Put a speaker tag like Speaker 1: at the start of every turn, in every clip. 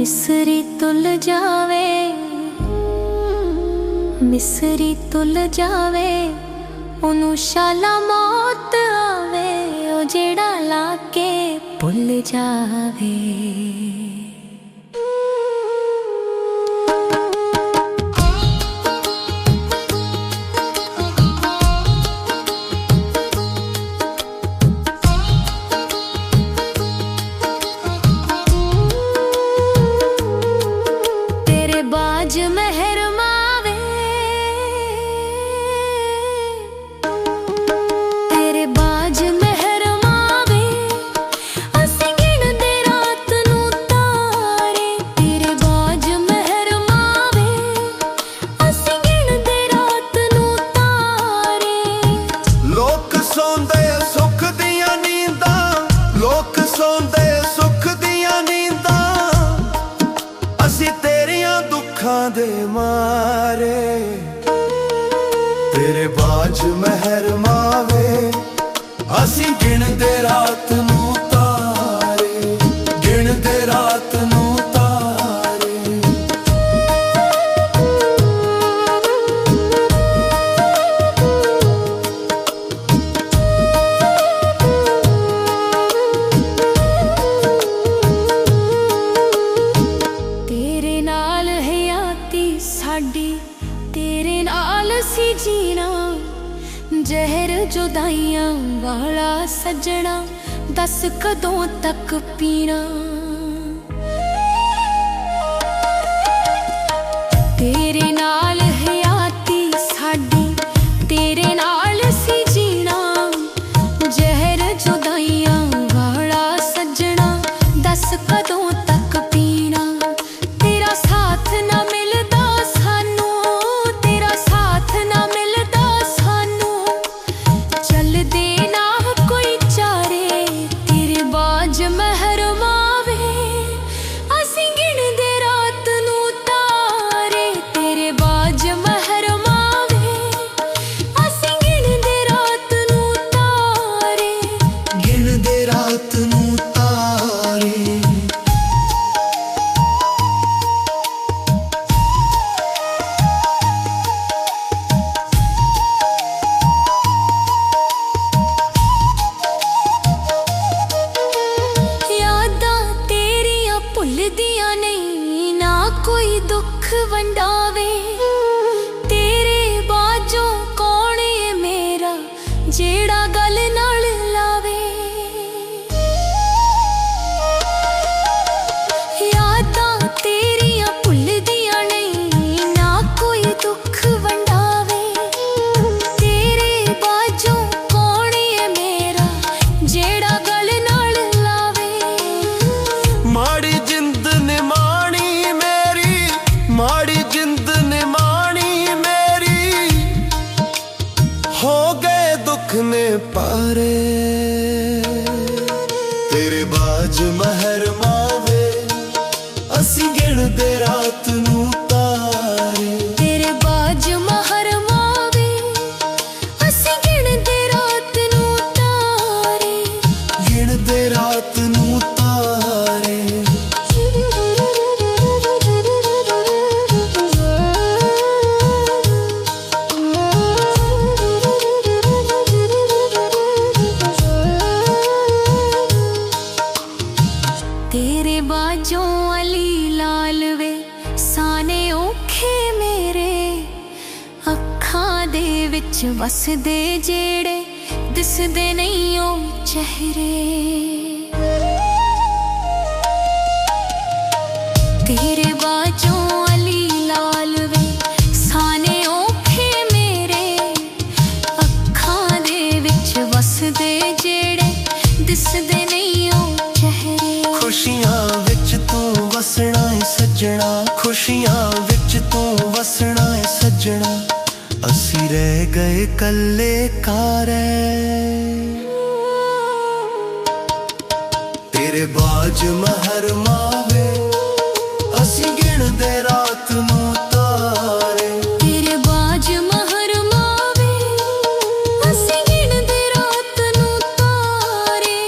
Speaker 1: मिसरी तुल जावे, मिसरी तुल जावे, ओनू शाला मौत आवे, ओ जेड़ा लाके भुल जावे। बाज महर मावे, तेरे बाज महर मावे, असीं गिणदे रात नूं तारे। तेरे बाज महर मावे, असीं गिणदे रात नूं तारे।
Speaker 2: लोक सौंदे सुख दियां नींदां, लोक सौंदे सुख दियां नींदां, असीं तेरियां दुखां दे मारे। तेरे बाज महर मावे, असीं गिणदे रात नूं तारे, गिणदे रात नूं तारे।
Speaker 1: तेरे नाल हयाती साडी, तेरे नाल सी जीना, जहर जुदाइयां वाला सजना, दस कदों तक पीना। तेरे नाल हयाती साडी, तेरे नाल सी जीना, जहर जुदाइयां वाला सजना, दस कदों तक पीना। तेरा साथ ना मिलदा सानू, तेरा साथ ना मिलदा सानू, चलदे ना कोई चारे। तेरे बाज महर मावे, असीं गिणदे रात नूं तारे। तेरे बाज महर मावे, असीं गिणदे रात नूं तारे,
Speaker 2: गिणदे रात नूं तारे।
Speaker 1: यादां तेरियां भुलदियां नहीं, ना कोई दुख वंडावे। तेरे बाजों कौन है मेरा, जेड़ा गल नाल लावे। यादां तेरियां भुलदियां नहीं, ना कोई दुख वंडावे। तेरे बाजों कौन है मेरा, जेड़ा गल नाल लावे।
Speaker 2: माड़ी जिंद ने माणी मेरी, माड़ी जिंद ने माणी मेरी, हो गए दुख ने पारे। तेरे बाज महर मावे, असीं गिणदे रात नूं तारे।
Speaker 1: तेरे बाज महर मावे, असीं गिणदे रात नूं तारे,
Speaker 2: गिणदे रात नूं तारे।
Speaker 1: तेरे बाजों अली लाल वे, साने औखे मेरे, अखां दे विच वसदे जेड़े, दिसदे नहीं ओ चेहरे। तेरे बाजों अली लाल वे, साने औखे मेरे, अखां दे विच वसदे जेड़े, दिसदे नहीं ओ चेहरे।
Speaker 2: खुशियां विच तू वसना है सजना, खुशियां विच तू वसना है सजना, असी रह गए कल्ले कारे। तेरे बाज महर मावे, असी गिणदे रात नूं तारे।
Speaker 1: तेरे बाज महर मावे, असीं गिणदे रात नूं तारे।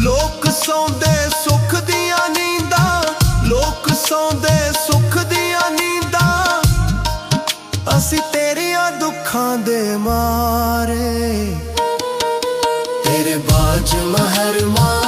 Speaker 2: लोक सौंदे सुख दियां नींदां, लोक ਮਾਰੇ ਤੇਰੇ ਬਾਜ ਮਹਰ ਮਾਰੇ